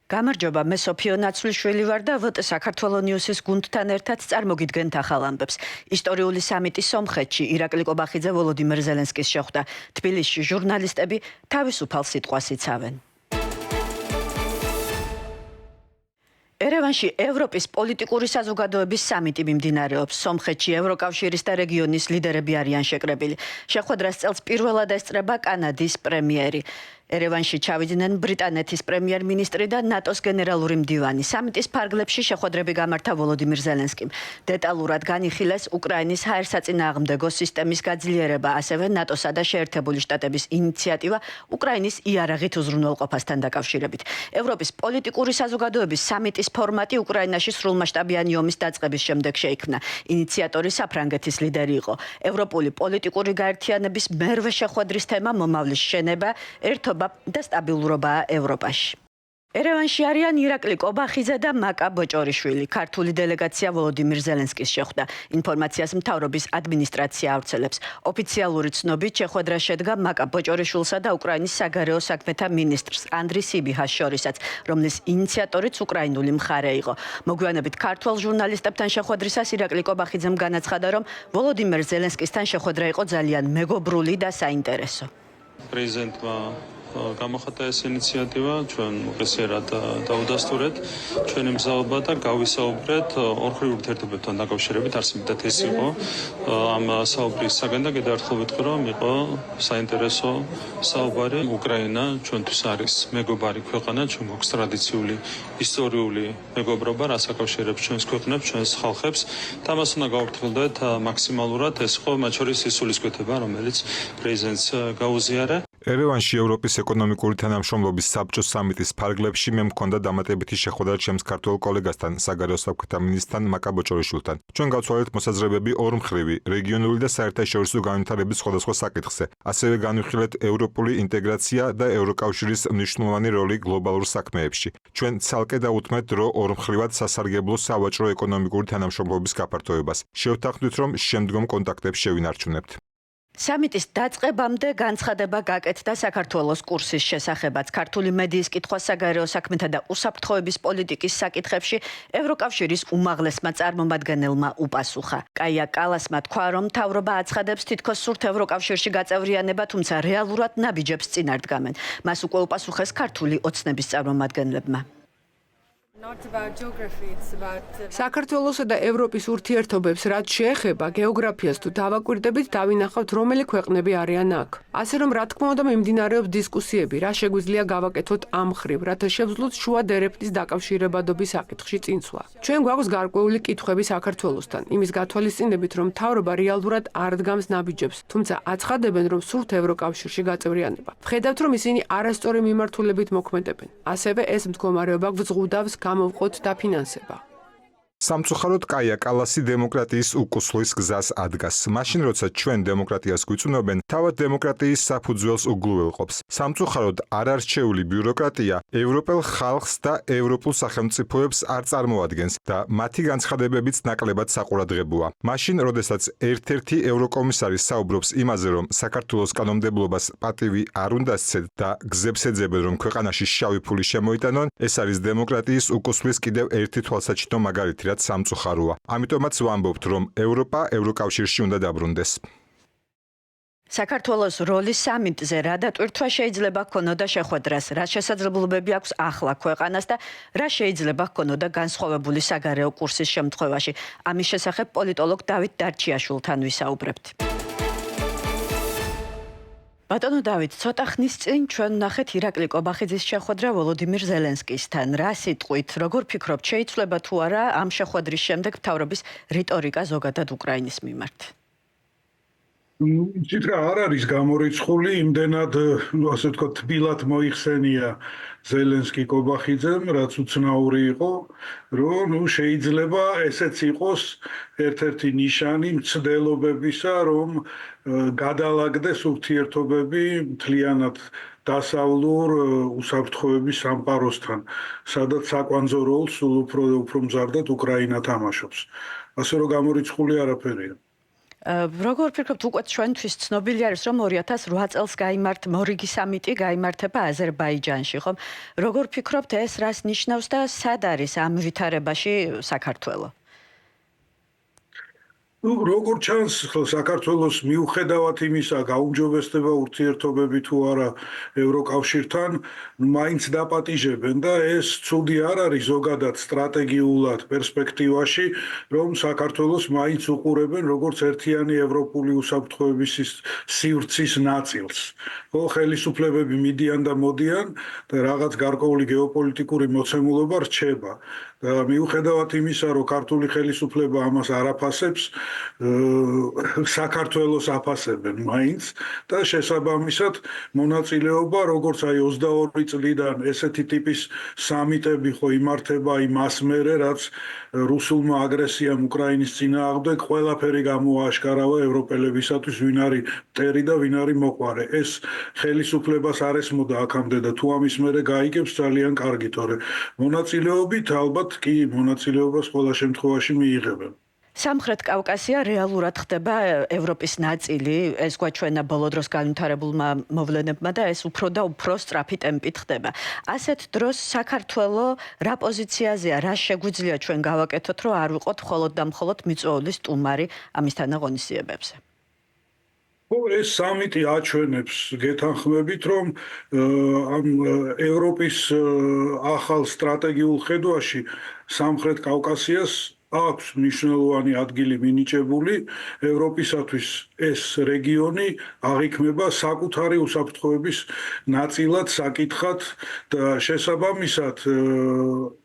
გამარჯობა, მე სოფიო ნაცვლიშვილი ვარ და ვტ საქართველოს ნიუსის გუნდთან ერთად წარმოგიდგენთ ახალ ამბებს. ისტორიული სამიტი სომხეთში ირაკლი კობახიძე ვოლოდიმირ ზელენსკის შეხვდა. თბილისში ჟურნალისტები თავისუფალ სიტყვას იცავენ. ერევანში ევროპის პოლიტიკური საზოგადოების სამიტი მიმდინარეობს. სომხეთში ევროკავშირის და რეგიონის ლიდერები არიან შეკრებილი. შეხვედრას წელს პირველად ესწრება კანადის პრემიერი. ერევანში ჩავიდნენ ბრიტანეთის პრემიერ-მინისტრი და ნატოს გენერალური მდივანი. სამიტის ფარგლებში შეხვედრები გამართა ვოლოდიმირ ზელენსკიმ. დეტალურად განიხილეს უკრაინის ჰაერსაწინააღმდეგო სისტემის გაძლიერება, ასევე ნატოსა და შეერთებული შტატების ინიციატივა უკრაინის იარაღით უზრუნველყოფასთან დაკავშირებით. ევროპის პოლიტიკური საზოგადოების სამიტის ფორმატი უკრაინაში სრულმასშტაბიანი ომის დაწყების შემდეგ შეიქმნა. ინიციატორი საფრანგეთის ლიდერი იყო. ევროპული პოლიტიკური გაერთიანების მერვე შეხვედრის თემა მომავლის შენება, ერთობა და სტაბილურობაა ევროპაში. ერევანში არიან ირაკლი კობახიძე და მაკა ბოჭორიშვილი. ქართული დელეგაცია ვოლოდიმირ ზელენსკის შეხვდა. ინფორმაციას მთავრობის ადმინისტრაცია ავრცელებს. ოფიციალური ცნობით შეხვედრა შედგა მაკა ბოჭორიშვილსა და უკრაინის საგარეო საქმეთა მინისტრს ანდრი სიბიჰას შორისაც, რომლის ინიციატორიც უკრაინული მხარე იყო. მოგვიანებით ქართველ ჟურნალისტებთან შეხვედრისას ირაკლი კობახიძემ განაცხადა, რომ ვოლოდიმირ ზელენსკისთან შეხვედრა იყო ძალიან მეგობრული და საინტერესო. პრეზიდენტმა გამოხატა ეს ინიციატივა, ჩვენ მოგესიერად დაუდასტურეთ ჩვენი მზაობა და გავისაუბრეთ ორხრივ ურთიერთობებთან დაკავშირებით, არსებითად ეს იყო ამ საუბრის საგან და კიდევ ერთხელ ვიტყვი, რომ იყო საინტერესო საუბარი. უკრაინა ჩვენთვის არის მეგობარი ქვეყანა, ჩვენ გვაქვს ტრადიციული ისტორიული მეგობრობა, რაც აკავშირებს ჩვენს ქვეყნებს, ჩვენს ხალხებს. და მას უნდა გავუფრთხილდეთ მაქსიმალურად, ეს იყო მათ შორის ის სულისკვეთება, რომელიც პრეზიდენტს გაუზიარა. ერევანში ევროპის ეკონომიკური თანამშრომლობის საბჭოს სამიტის ფარგლებში მე მქონდა დამატებითი შეხვედრა ჩემს ქართველ კოლეგასთან, საგარეო საქმეთა მინისტრთან მაკა ბოჭორიშვილთან. ჩვენ გავცვალეთ მოსაზრებები ორმხრივი, რეგიონული და საერთაშორისო განვითარების სხვადასხვა საკითხზე. ასევე განვიხილეთ ევროპული ინტეგრაცია და ევროკავშირის მნიშვნელოვანი როლი გლობალურ საქმეებში. ჩვენ ცალკე დაუთმეთ დრო ორმხრივად სასარგებლო სავაჭრო ეკონომიკური თანამშრომლობის გაფართოებას. შევთანხმდით, რომ შემდგომ კონტაქტებს შევინარჩუნებთ. სამიტის დაწყებამდე განცხადება გაკეთდა საქართველოს კურსის შესახებაც. ქართული მედიის კითხვა საგარეო საქმეთა და უსაფრთხოების პოლიტიკის საკითხებში ევროკავშირის უმაღლესმა წარმომადგენელმა უპასუხა. კაია კალასმა თქვა, რომ მთავრობა აცხადებს თითქოს სურთ ევროკავშირში გაწევრიანება, თუმცა რეალურად ნაბიჯებს წინ არ დგამენ. მას უკვე უპასუხეს ქართული ოცნების წარმომადგენლებმა. საქართველოსა და ევროპის ურთიერთობებს რაც შეეხება გეოგრაფიას თუ დავაკვირდებით, დავინახავთ რომელი ქვეყნები არიან აქ. ასე რომ რა თქმა უნდა მიმდინარეობს დისკუსიები, რა შეგვიძლია გავაკეთოთ ამ მხრივ, რათა შევძლოთ შუა დერეფნის დაკავშირებადობის საკითხში წინსვლა. ჩვენ გვაქვს გარკვეული კითხვები საქართველოსთან, იმის გათვალისწინებით, რომ მთავრობა რეალურად არ დგამს ნაბიჯებს, თუმცა აცხადებენ, რომ სურთ ევროკავშირში გაწევრიანება. ვხედავთ, რომ ისინი არასწორი მიმართულებით მოქმედებენ. ასევე ეს მდგომარეობა გვზღუდავს გამოვყოთ დაფინანსება. სამწუხაროდ კაია კალასი დემოკრატიის უკუსლის გზას ადგას. მაშინ როცა ჩვენ დემოკრატიას გვიწუნობენ, თავად დემოკრატიის საფუძველს უგლუველყოფს. სამწუხაროდ არარჩეული ბიუროკრატია ევროპელ ხალხს და ევროპულ სახელმწიფოებს არ წარმოადგენს და მათი განცხადებებიც ნაკლებად საყურადღებოა. მაშინ, როდესაც ერთ-ერთი ევროკომისარი საუბრობს იმაზე, რომ საქართველოს კანონმდებლობას პატივი არ უნდა სცეთ და გზებს ეძებენ, რომ ქვეყანაში შავი ფული შემოიტანონ, ეს არის დემოკრატიის უკუსლის კიდევ ერთი თვალსაჩინო მაგალითი. რაც სამწუხაროა. ამიტომაც ვამბობთ, რომ ევროპა ევროკავშირში უნდა დაბრუნდეს. საქართველოს როლი სამიტზე რა დატვირთვა შეიძლება ჰქონოდა შეხვედრას, რა შესაძლებლობები აქვს ახლა ქვეყანას და რა შეიძლება ჰქონოდა განსხვავებული საგარეო კურსის შემთხვევაში. ამის შესახებ პოლიტოლოგ დავით დარჩიაშვილთან ვისაუბრებთ. ბატონო დავით, ცოტა ხნის წინ ჩვენ ვნახეთ ირაკლი კობახიძის შეხვედრა ვოლოდიმირ ზელენსკისთან. რა სიტყვით, როგორ ფიქრობთ, შეიძლება თუ არა ამ შეხვედრის შემდეგ მთავრობის რიტორიკა ზოგადად უკრაინის მიმართ? ციტა არ არის გამორიცხული, იმდენად, ასე ვთქვათ, თბილად მოიხსენია ზელენსკი კობახიძემ, რაც უცნაური იყო, რომ შეიძლება ესეც იყოს ერთ-ერთი ნიშანი მცდელობებისა, რომ გადალაგდეს ურთიერთობები მთლიანად დასავლურ უსაფრთხოების სამყაროსთან, სადაც საკვანძო როლს სულ უფრო მზარდად უკრაინა თამაშობს. ასე რომ გამორიცხული არაფერია. როგორ ფიქრობთ, უკვე ჩვენთვის ცნობილი არის, რომ 2008 წელს მორიგი სამიტი გაიმართება აზერბაიჯანში, ხომ? როგორ ფიქრობთ, ეს რას ნიშნავს და სად არის ამ ვითარებაში საქართველო? როგორც ჩანს, საქართველოს მიუხედავად იმისა, გაუმჯობესდება ურთიერთობები თუ არა ევროკავშირთან, მაინც დაპატიჟებენ და ეს ცუდი არ არის ზოგადად სტრატეგიულად პერსპექტივაში, რომ საქართველოს მაინც უყურებენ როგორც ერთიანი ევროპული უსაფრთხოების სივრცის ნაწილს. ხო, ხელისუფლებები მიდიან და მოდიან და რაღაც გარკვეული გეოპოლიტიკური მოცემულობა რჩება. და მიუხედავად იმისა, რომ ქართული ხელისუფლება ამას არ აფასებს, საქართველოს აფასებენ მაინც და შესაბამისად მონაწილეობა, როგორც აი 22 წლიდან ესეთი ტიპის სამიტები ხო იმართება იმას მერე, რაც რუსულმა აგრესიამ უკრაინის წინააღმდეგ ყველაფერი გამოააშკარავა ევროპელებისათვის, ვინ არის მტერი და ვინ არის მოყვარე. ეს ხელისუფლებას არ ესმოდა აქამდე და თუ ამის მერე გაიგებს ძალიან კარგი, თორე მონაწილეობით ალბათ კი მონაწილეობას ყველა შემთხვევაში მიიღებენ. სამხრეთ კავკასია რეალურად ხდება ევროპის ნაწილი, ეს გვაჩვენა ბოლო დროს განვითარებულმა მოვლენებმა და ეს უფრო და უფრო სწრაფი ტემპით ხდება. ასეთ დროს საქართველო რა პოზიციაზეა, რა შეგვიძლია ჩვენ გავაკეთოთ, რომ არ ვიყოთ მხოლოდ და მხოლოდ მიწვეული სტუმარი ამისთანა ღონისძიებებზე? ეს სამიტი აჩვენებს, გეთანხმებით, რომ ამ ევროპის ახალ სტრატეგიულ ხედვაში სამხრეთ კავკასიას აქვს მნიშვნელოვანი ადგილი მინიჭებული. ევროპისათვის ეს რეგიონი აღიქმება საკუთარი უსაფრთხოების ნაწილად, საკითხად და შესაბამისად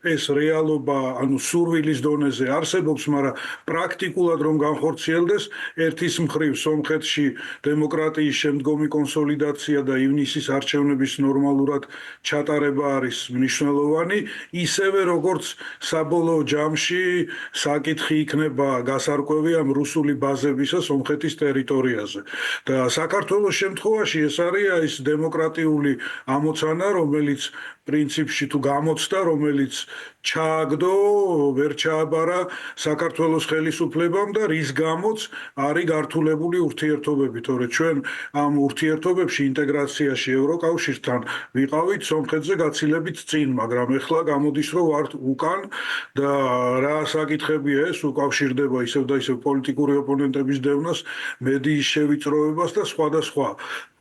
ეს რეალობა, ანუ სურვილის დონეზე არსებობს, მაგრამ პრაქტიკულად რომ განხორციელდეს, ერთის მხრივ სომხეთში დემოკრატიის შემდგომი კონსოლიდაცია და ივნისის არჩევნების ნორმალურად ჩატარება არის მნიშვნელოვანი, ისევე როგორც საბოლოო ჯამში საკითხი იქნება გასარკვევი ამ რუსული ბაზებისა სომხეთის ტერიტორიაზე. და საქართველოს შემთხვევაში ეს არის ის დემოკრატიული ამოცანა, რომელიც პრინციპში თუ გამოცდა, რომელიც ჩააგდო, ვერ ჩააბარა საქართველოს ხელისუფლებამ და რის გამოც არის გართულებული ურთიერთობები, თორე ჩვენ ამ ურთიერთობებში ინტეგრაციაში ევროკავშირთან ვიყავით სომხეთზე გაცილებით წინ, მაგრამ ეხლა გამოდის, რომ ვართ უკან და რა საკითხებია ეს უკავშირდება ისევ და ისევ პოლიტიკური ოპონენტების დევნას, მედიის შევიწროებას და სხვა და სხვა.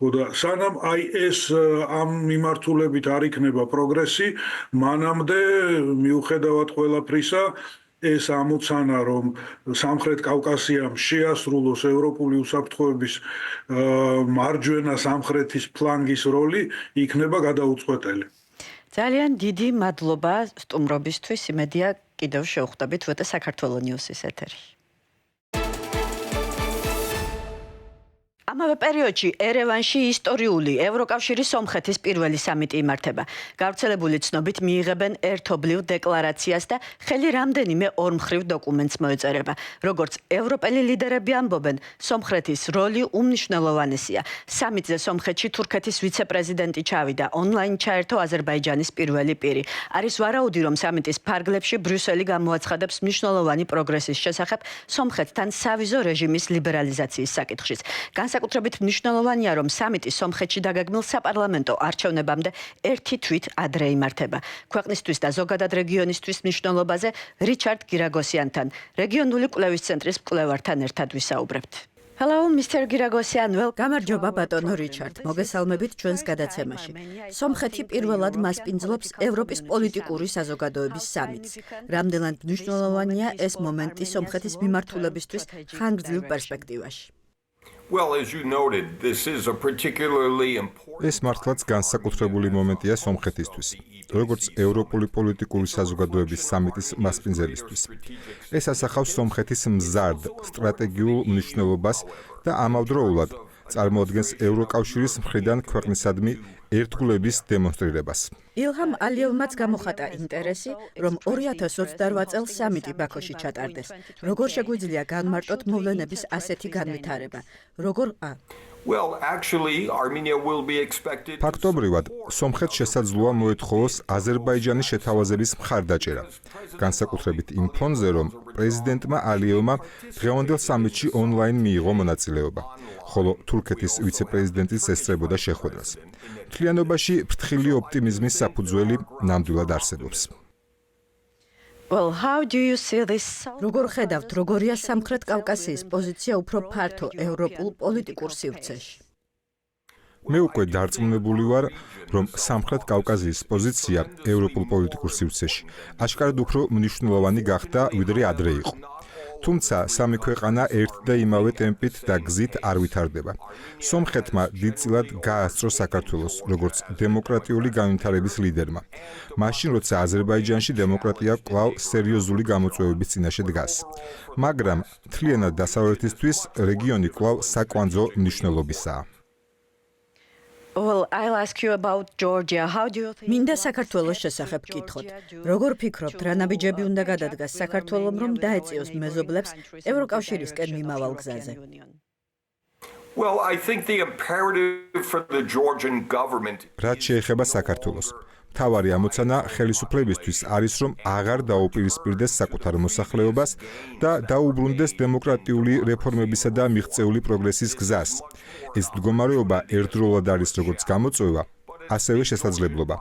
და სანამ აი ეს ამ მიმართულებით არ იქნება პროგრესი, მანამდე მიუხედავად ყველაფრისა ეს ამოცანა, რომ სამხრეთ კავკასიამ შეასრულოს ევროპული უსაფრთხოების მარჯვენა სამხრეთის ფლანგის როლი, იქნება გადაუწყვეტელი. ძალიან დიდი მადლობა სტუმრობისთვის. იმედია კიდევ შევხვდებით ვეტა საქართველოს ნიუსის ეთერში. ამავე პერიოდში ერევანში ისტორიული ევროკავშირის სომხეთის პირველი სამიტი იმართება. გავრცელებული ცნობით მიიღებენ ერთობლივ დეკლარაციას და ხელი რამდენიმე ორმხრივ დოკუმენტს მოეწერება. როგორც ევროპელი ლიდერები ამბობენ, სომხეთის როლი უმნიშვნელოვანესია. სამიტზე სომხეთში თურქეთის ვიცე-პრეზიდენტი ჩავიდა, ონლაინ ჩაერთო აზერბაიჯანის პირველი პირი. არის ვარაუდი, რომ სამიტის ფარგლებში ბრიუსელი გამოაცხადებს მნიშვნელოვანი პროგრესის შესახებ სომხეთთან სავიზო რეჟიმის ლიბერალიზაციის საკითხშიც. განსაკუთრებით მნიშვნელოვანია, რომ სამიტი სომხეთში დაგეგმილ საპარლამენტო არჩევნებამდე ერთი თვით ადრე იმართება. ქვეყნისთვის და ზოგადად რეგიონისთვის მნიშვნელობაზე რიჩარდ გირაგოსიანთან, რეგიონული კვლევის ცენტრის კვლევართან ერთად ვისაუბრებთ. Hello, Mr. Giragosyan. გამარჯობა ბატონო რიჩარდ. მოგესალმებით ჩვენს გადაცემაში. სომხეთი პირველად მასპინძლობს ევროპის პოლიტიკური საზოგადოების სამიტს. რამდენად მნიშვნელოვანია ეს მომენტი სომხეთის მიმართულებისთვის ხანგრძლივ პერსპექტივაში? Well, as you noted, this is a particularly important. ეს მართლაც განსაკუთრებული მომენტია სომხეთისთვის, როგორც ევროპული პოლიტიკური საზოგადოების სამიტის მასპინძელისთვის. ეს ასახავს სომხეთის მზარდ სტრატეგიულ მნიშვნელობას და ამავდროულად წარმოადგენს ევროკავშირის მხრიდან ქვეყნისადმი ერთგულების დემონსტრირებას. ილჰამ ალიევმაც გამოხატა ინტერესი, რომ 2028 წელს სამიტი ბაქოში ჩატარდეს. როგორ შეგვიძლია განმარტოთ მოვლენების ასეთი განვითარება? Well, actually, Armenia will be expected. ფაქტობრივად, სომხეთს შესაძლოა მოეთხოვოს აზერბაიჯანის შეთავაზების მხარდაჭერა. განსაკუთრებით იმ ფონზე, რომ პრეზიდენტმა ალიევმა დღევანდელ სამიტში ონლაინ მიიღო მონაწილეობა, ხოლო თურქეთის ვიცე-პრეზიდენტიც ესწრებოდა შეხვედრას. მთლიანობაში ფრთხილი ოპტიმიზმის საფუძველი ნამდვილად არსებობს. როგორ ხედავთ, როგორია სამხრეთ კავკასიის პოზიცია უფრო ფართო ევროპულ პოლიტიკურ სივრცეში? მე უკვე დარწმუნებული ვარ, რომ სამხრეთ კავკასიის პოზიცია ევროპულ პოლიტიკურ სივრცეში აშკარად უფრო მნიშვნელოვანი გახდა, ვიდრე ადრე იყო. თუმცა სამი ქვეყანა ერთ და იმავე ტემპით და გზით არ ვითარდება. სომხეთმა დიდწილად გაასწრო საქართველოს, როგორც დემოკრატიული განვითარების ლიდერმა. მაშინ, როცა აზერბაიჯანში დემოკრატია კვლავ სერიოზული გამოწვევების წინაშე დგას. მაგრამ მთლიანად დასავლეთისთვის რეგიონი კვლავ საკვანძო მნიშვნელობისაა. მინდა საქართველოს შესახებ გკითხოთ. როგორ ფიქრობთ, რა ნაბიჯები უნდა გადადგას საქართველომ, რომ დაეწიოს მეზობლებს ევროკავშირისკენ მიმავალ გზაზე? Well, I think the imperative for the Georgian government რაც შეეხება საქართველოს, მთავარი ამოცანა ხელისუფლებისთვის არის, რომ აღარ დაუპირისპირდეს საკუთარ მოსახლეობას და დაუბრუნდეს დემოკრატიული რეფორმებისა და მიღწეული პროგრესის გზას. ეს მდგომარეობა ერთდროულად არის როგორც გამოწვევა, ასევე შესაძლებლობა.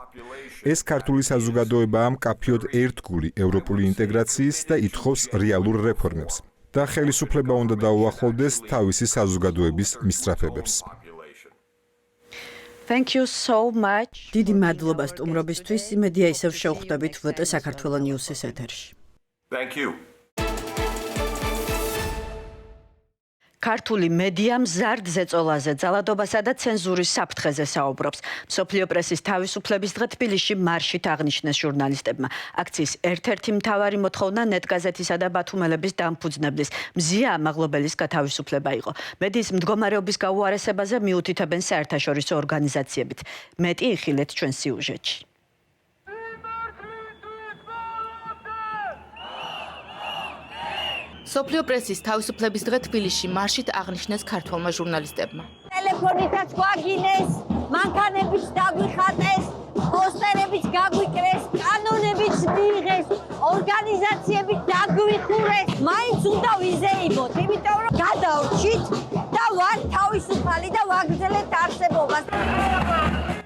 ეს ქართული საზოგადოებაა მკაფიოდ ერთგული ევროპული ინტეგრაციის და ითხოვს რეალურ რეფორმებს. და ხელისუფლება უნდა დაუახლოვდეს თავისი საზოგადოების მისწრაფებებს. Thank you so much. დიდი მადლობა სტუმრობისთვის. იმედია ისევ შევხვდებით VT საქართველოს ნიუსის ეთერში. Thank you. ქართული მედია მზარდ ზეწოლაზე, ძალადობასა და ცენზურის საფრთხეზე საუბრობს. მსოფლიო პრესის თავისუფლების დღე თბილისში მარშით აღნიშნეს ჟურნალისტებმა. აქციის ერთ-ერთი მთავარი მოთხოვნა ნეტგაზეთისა და ბათუმელების დამფუძნებლის მზია ამაღლობელის გათავისუფლება იყო. მედიის მდგომარეობის გაუარესებაზე მიუთითებენ საერთაშორისო ორგანიზაციებით. მეტი იხილეთ ჩვენ სიუჟეტში. სოფლიო პრესის თავისუფლების დღე თბილისში მარშით აღნიშნეს ქართველმა ჟურნალისტებმა. ტელეფონითაც გვაგინეს, მანქანებიც დაგვიხატეს, პოსტერებიც გაგვიკრეს, კანონებიც მიიღეს, ორგანიზაციებიც დაგვიხურეს. მაინც უნდა ვიზეიმოთ, იმიტომ რომ გადავრჩით და ვარ თავისუფალი და ვაგრძელებთ არსებობას.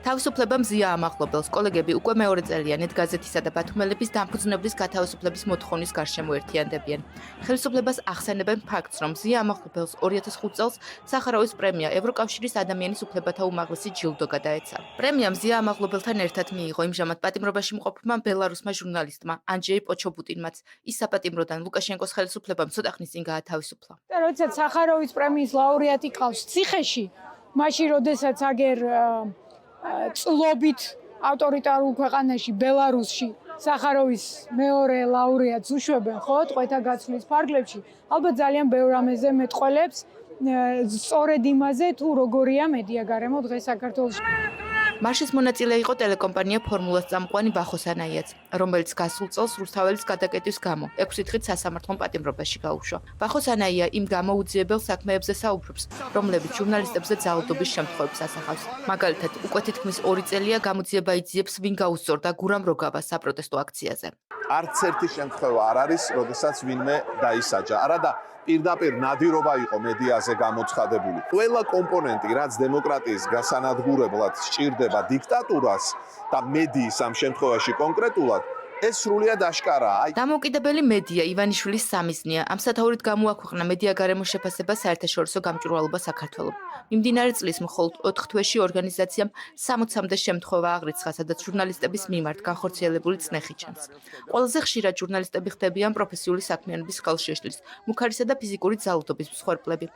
თავისუფლება მზია ამაღლობელს კოლეგები უკვე მეორე წელია ნეტგაზეთისა და ბათუმელების დამფუძნებლის გათავისუფლების მოთხოვნის გარშემო ერთიანდებიან. ხელისუფლებას ახსენებენ ფაქტს, რომ მზია ამაღლობელს 2005 წელს სახაროვის პრემია ევროკავშირის ადამიანის უფლებათა უმაღლესი ჯილდო გადაეცა. პრემია მზია ამაღლობელთან ერთად მიიღო იმჟამად პატიმრობაში მყოფმა ბელარუსმა ჟურნალისტმა ანჯეი პოჩობუტინმაც. ის საპატიმროდან ლუკაშენკოს ხელისუფლებამ ცოტა ხნის წინ გაათავისუფლა. როდესაც სახაროვის პრემიის ლაურეატი ყავს ციხეში, მაშინ როდესაც აგერ წლობით ავტორიტარულ ქვეყანაში ბელარუსში სახაროვის მეორე ლაურეატს უშვებენ, ხო, ტყვეთა გაცვლის ფარგლებში, ალბათ ძალიან ბევრ რამეზე მეტყველებს, სწორედ იმაზე, თუ როგორია მედია გარემო დღეს საქართველოში. მარშის მონაწილე იყო ტელეკომპანია ფორმულას წამყვანი ბახოსანაიაც, რომელიც გასულ წელს რუსთაველის გადაკეტვის გამო 6 დღით სასამართლო პატიმრობაში გაუშვა. ბახოსანაია იმ გამოუძიებელ საქმეებზე საუბრობს, რომლებიც ჟურნალისტებზე ძალადობის შემთხვევებს ასახავს. მაგალითად, უკვე თითქმის 2 წელია გამოძიება იძიებს ვინ გაუსწორდა გურამ როგავას საპროტესტო აქციაზე. არც ერთი შემთხვევა არ არის, როდესაც ვინმე დაისაჯა. არადა პირდაპირ ნადირობა იყო მედიაზე გამოცხადებული. ყველა კომპონენტი, რაც დემოკრატიის გასანადგურებლად სჭირდება დიქტატურას და მედიის ამ შემთხვევაში კონკრეტულად, ეს სრულიად აშკარაა. დამოუკიდებელი მედია ივანიშვილის სამიზნეა. ამ სათაურით გამოაქვეყნა მედია გარემოს შეფასება საერთაშორისო გამჭვირვალობა საქართველოს. მიმდინარე წლის მხოლოდ 4 თვეში ორგანიზაციამ 60-მდე შემთხვევა აღრიცხა, სადაც ჟურნალისტების მიმართ განხორციელებული წნეხი ჩანს. ყველაზე ხშირად ჟურნალისტები ხდებიან პროფესიული საქმიანობის ხელშეშლის, მუქარისა და ფიზიკური ძალადობის მსხვერპლები.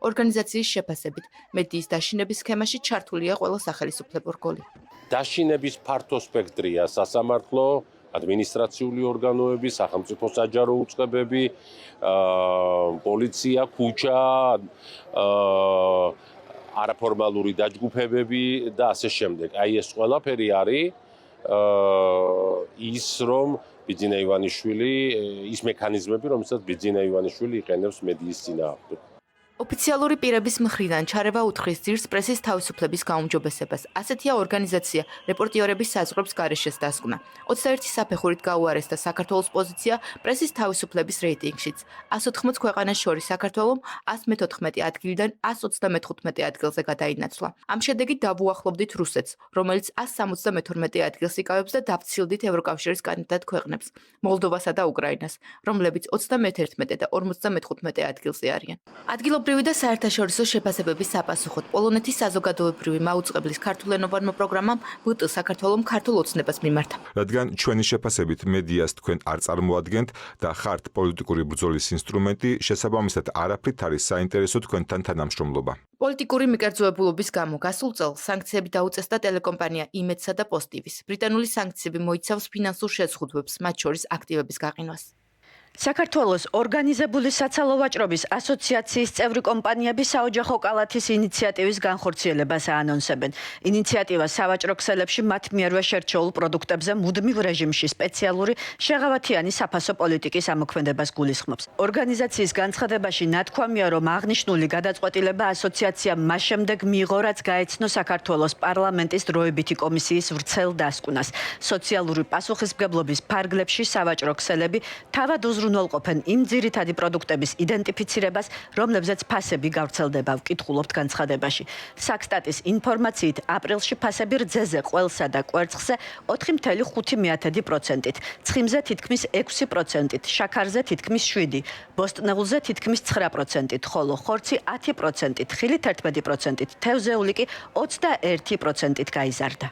ორგანიზაციის შეფასებით, მედიის დაშინების სქემაში ჩართულია ყველა სახელისუფლებო რგოლი. დაშინების ფართო სპექტრია სასამართლო, ადმინისტრაციული ორგანოები, სახელმწიფო საჯარო უწყებები, პოლიცია, ქუჩა, არაფორმალური დაჯგუფებები და ასე შემდეგ. აი ეს ყველაფერი არის ის რომ ბიძინა ივანიშვილი ის მექანიზმები, რომელსაც ბიძინა ივანიშვილი იყენებს მედიის წინააღმდეგ. ოფიციალური პირების მხრიდან ჩარევა უთხრის ძირს პრესის თავისუფლების გაუმჯობესებას. ასეთია ორგანიზაცია რეპორტიორების საზღვრებს გარეშეც დასკვნა. 21 საფეხურით გაუარესდა საქართველოს პოზიცია პრესის თავისუფლების რეიტინგშიც. 180 ქვეყანას შორის საქართველომ 114 ადგილიდან 135 ადგილზე გადაინაცვლა. ამ შედეგით დავუახლოვდით რუსეთს, რომელიც 172 ადგილს იკავებს და დავცილდით ევროკავშირის კანდიდატ ქვეყნებს, მოლდოვასა და უკრაინას, რომლებიც 31 და 55 ადგილზე არიან. ადგილობრივი და საერთაშორისო შეფასებების საპასუხოდ პოლონეთის საზოგადოებრივი მაუწყებლის ქართულენოვანმა პროგრამამ ΒՏ საქართველოს ქართულ ოცნებას მიმართა. რადგან ჩვენი შეფასებით მედიას თქვენ არ წარმოადგენთ და ხართ პოლიტიკური ბრძოლის ინსტრუმენტი, შესაბამისად არაფრით არის საინტერესო თქვენთან თანამშრომლობა. პოლიტიკური მიკერძოებულობის გამო გასულ წელს სანქციები დაუწესდა ტელეკომპანია იმედსა და პოსტივის. ბრიტანული სანქციები მოიცავს ფინანსურ შეზღუდვებს, მათ შორის აქტივების გაყინვას. საქართველოს ორგანიზებული საცალო ვაჭრობის ასოციაციის წევრი კომპანიები საოჯახო კალათის ინიციატივის განხორციელებას აანონსებენ. ინიციატივა სავაჭრო ქსელებში მათ მიერვე შერჩეულ პროდუქტებზე მუდმივ რეჟიმში სპეციალური შეღავათიანი საფასო პოლიტიკის ამოქმედებას გულისხმობს. ორგანიზაციის განცხადებაში ნათქვამია, რომ აღნიშნული გადაწყვეტილება ასოციაციამ მას შემდეგ მიიღო, რაც გაეცნო საქართველოს პარლამენტის დროებითი კომისიის ვრცელ დასკვნას. სოციალური პასუხისმგებლობის ფარგლებში სავაჭრო ქსელები თავად უზრუნველყოფენ იმ ძირითადი პროდუქტების იდენტიფიცირებას, რომლებზეც ფასები გავრცელდება, ვკითხულობთ განცხადებაში. საქსტატის ინფორმაციით, აპრილში ფასები რძეზე, ყველსა და კვერცხზე 4,5%-ით, ცხიმზე თითქმის 6%-ით, შაქარზე თითქმის 7%, ბოსტნეულზე თითქმის 9%-ით, ხოლო ხორცი 10%-ით, ხილი 11%-ით, თევზეული კი 21%-ით გაიზარდა.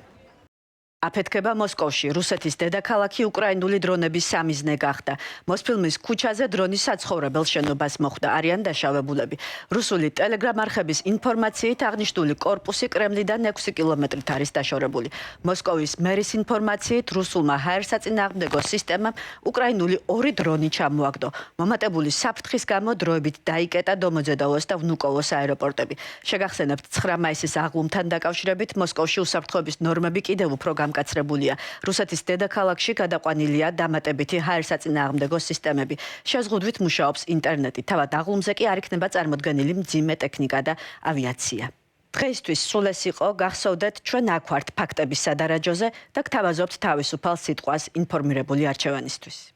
აფეთქება მოსკოვში, რუსეთის დედაქალაქი უკრაინული დრონების სამიზნე გახდა. მოსფილმის ქუჩაზე დრონის საცხოვრებელ შენობას მოხვდა, არიან დაშავებულები. რუსული ტელეგრამ არხების ინფორმაციით აღნიშნული კორპუსი კრემლიდან 6 კილომეტრით არის დაშორებული. მოსკოვის მერის ინფორმაციით რუსულმა ჰაერსაწინააღმდეგო სისტემამ უკრაინული 2 დრონი ჩამოაგდო. მომატებული საფრთხის გამო დროებით დაიკეტა დომოძედოვოს და ვნუკოვოს აეროპორტები. შეგახსენებთ 9 მაისის აღლუმთან დაკავშირებით მოსკოვში უსაფრთხოების ნორმები კიდევ უფრო გამკაცრებულია. რუსეთის დედაქალაქში გადაყვანილია დამატებითი ჰაერსაწინააღმდეგო სისტემები. შეზღუდვით მუშაობს ინტერნეტი. თავად აღლუმზე კი არ იქნება წარმოდგენილი მძიმე ტექნიკა და ავიაცია. დღეისთვის სულ ეს იყო. გახსოვდეთ, ჩვენ აქ ვართ ფაქტების სადარაჯოზე და გთავაზობთ თავისუფალ სიტყვას ინფორმირებული არჩევანისთვის.